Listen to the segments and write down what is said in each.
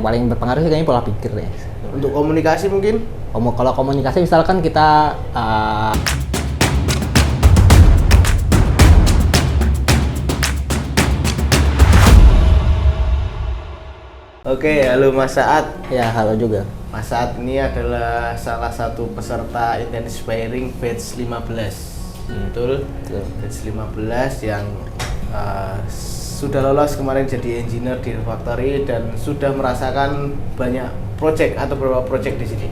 Yang paling berpengaruh sih kayaknya pola pikir deh. Untuk komunikasi mungkin? Kalau komunikasi misalkan kita Oke, halo Mas Saad. ya halo juga. Mas Saad ini adalah salah satu peserta Inspiring Batch 15. Betul? Betul. Batch 15 yang sudah lolos kemarin jadi engineer di Factory dan sudah merasakan banyak project atau beberapa project di sini.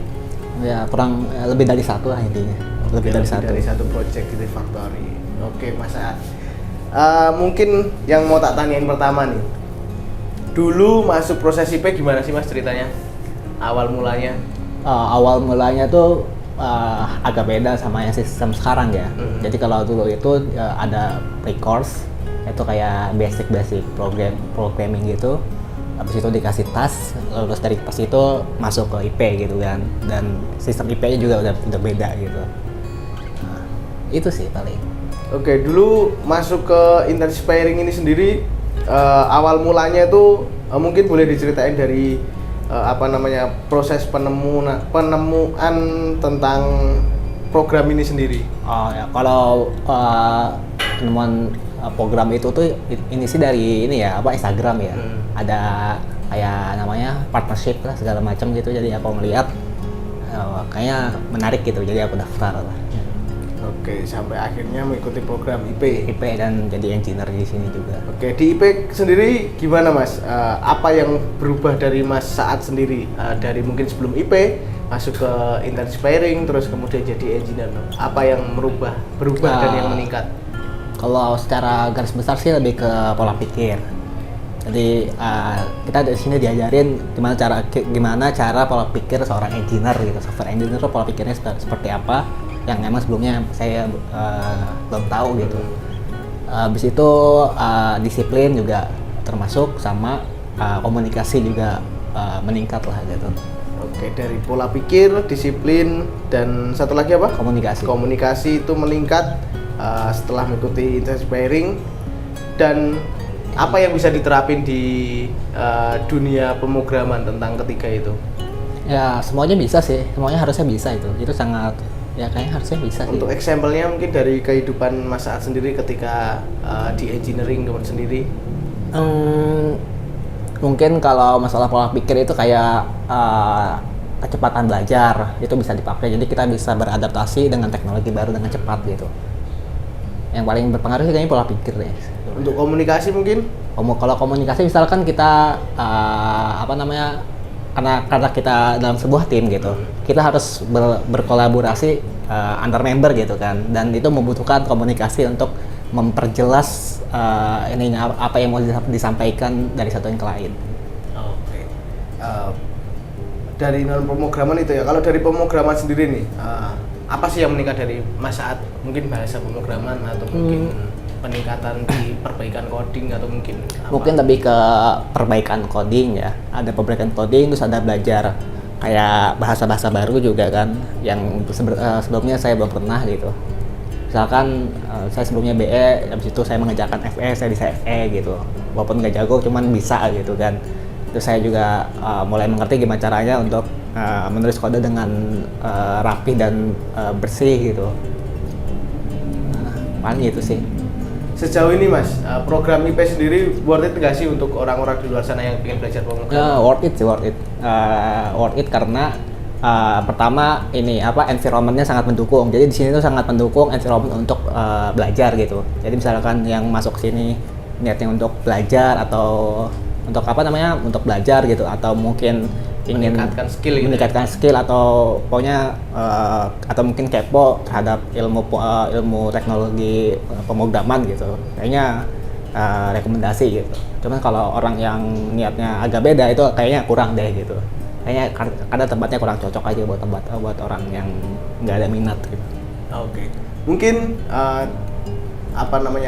Ya kurang lebih dari satu lah intinya. Lebih dari satu project di Factory. Oke, Mas Saad. Mungkin yang mau tak tanyain pertama nih. Dulu masuk proses IP gimana sih Mas ceritanya? Awal mulanya? Awal mulanya tuh agak beda sama yang sistem sekarang ya. Jadi kalau dulu itu ada pre-course, itu kayak basic programming gitu. Habis itu dikasih task, lulus dari task itu masuk ke IP gitu kan. Dan sistem IP-nya juga udah beda gitu. Nah, itu sih paling. Oke, dulu masuk ke Inspiring ini sendiri awal mulanya itu mungkin boleh diceritain dari proses penemuan tentang program ini sendiri. Oh ya, kalau penemuan program itu tuh ini sih dari ini ya Instagram ya. Ada kayak namanya partnership lah segala macam gitu. Jadi aku ngeliat kayaknya menarik gitu. Jadi aku daftar lah. Oke, sampai akhirnya mengikuti program IP dan jadi engineer di sini juga. Oke, di IP sendiri gimana Mas? Apa yang berubah dari Mas Saad sendiri? Dari mungkin sebelum IP masuk ke Inspiring terus kemudian jadi engineer. Apa yang berubah dan yang meningkat? Kalau secara garis besar sih lebih ke pola pikir. Jadi kita di sini diajarin gimana cara pola pikir seorang engineer gitu. Software engineer pola pikirnya seperti apa yang emang sebelumnya saya belum tahu gitu. Habis itu disiplin juga termasuk sama komunikasi juga meningkat lah gitu. Oke, dari pola pikir, disiplin, dan satu lagi apa? Komunikasi. Komunikasi itu meningkat setelah mengikuti Inspiring. Dan apa yang bisa diterapin di dunia pemrograman tentang ketiga itu? Ya semuanya bisa sih, semuanya harusnya bisa itu. Itu sangat ya kayaknya harusnya bisa sih. Untuk example-nya mungkin dari kehidupan Mas Saad sendiri ketika di engineering teman sendiri. Mungkin kalau masalah pola pikir itu kayak kecepatan belajar itu bisa dipakai. Jadi kita bisa beradaptasi dengan teknologi baru dengan cepat gitu. Yang paling berpengaruh sih kayaknya pola pikir deh. Untuk komunikasi mungkin? Kalau komunikasi misalkan kita karena kita dalam sebuah tim gitu, kita harus berkolaborasi antar member gitu kan, dan itu membutuhkan komunikasi untuk memperjelas apa yang mau disampaikan dari satu yang ke lain. Oke. Dari non pemrograman itu ya. Kalau dari pemrograman sendiri nih, apa sih yang meningkat dari Mas Saad? Mungkin bahasa pemrograman atau mungkin peningkatan di perbaikan coding atau mungkin apa? Mungkin lebih ke perbaikan coding ya. Ada perbaikan coding, terus ada belajar kayak bahasa-bahasa baru juga kan, yang sebelumnya saya belum pernah gitu. Misalkan saya sebelumnya BE, habis itu saya mengerjakan FE, saya bisa FE gitu. Walaupun nggak jago, cuman bisa gitu kan. Terus saya juga mulai mengerti gimana caranya untuk menulis kode dengan rapi dan bersih gitu. Paling itu sih. Sejauh ini Mas, program IP sendiri worth it nggak sih untuk orang-orang di luar sana yang ingin belajar pemrograman? Worth it sih, worth it karena pertama ini environment-nya sangat mendukung. Jadi di sini tuh sangat mendukung environment untuk belajar gitu. Jadi misalkan yang masuk sini niatnya untuk belajar atau untuk belajar gitu, atau mungkin ingin meningkatkan skill atau pokoknya atau mungkin kepo terhadap ilmu teknologi pemrograman gitu, kayaknya rekomendasi gitu. Cuman kalau orang yang niatnya agak beda itu kayaknya kurang deh gitu, kayaknya karena tempatnya kurang cocok aja buat orang yang nggak ada minat gitu. Oke. Mungkin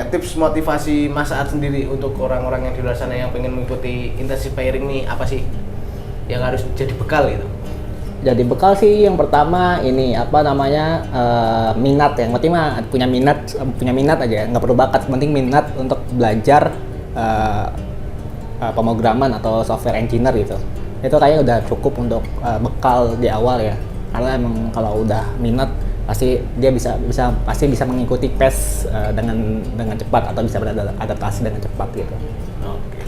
tips motivasi Mas Saad sendiri untuk orang-orang yang di luar sana yang pengen mengikuti Inspiring nih, apa sih yang harus jadi bekal itu? Jadi bekal sih yang pertama ini minat. Yang penting mah punya minat aja, nggak perlu bakat, penting minat untuk belajar pemrograman atau software engineer gitu. itu kayaknya udah cukup untuk bekal di awal ya, karena emang kalau udah minat pasti dia pasti bisa mengikuti pace dengan cepat atau bisa beradaptasi dengan cepat gitu. Oke.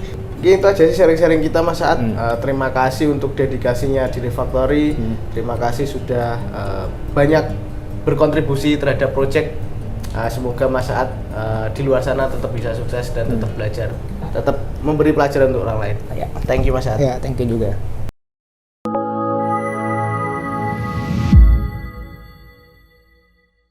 Itu aja sih sharing-sharing kita Mas Saad. Terima kasih untuk dedikasinya di Refactory. Terima kasih sudah banyak berkontribusi terhadap project. Semoga Mas Saad di luar sana tetap bisa sukses dan tetap belajar, tetap memberi pelajaran untuk orang lain. Ya. Thank you Mas Saad. Ya, thank you juga.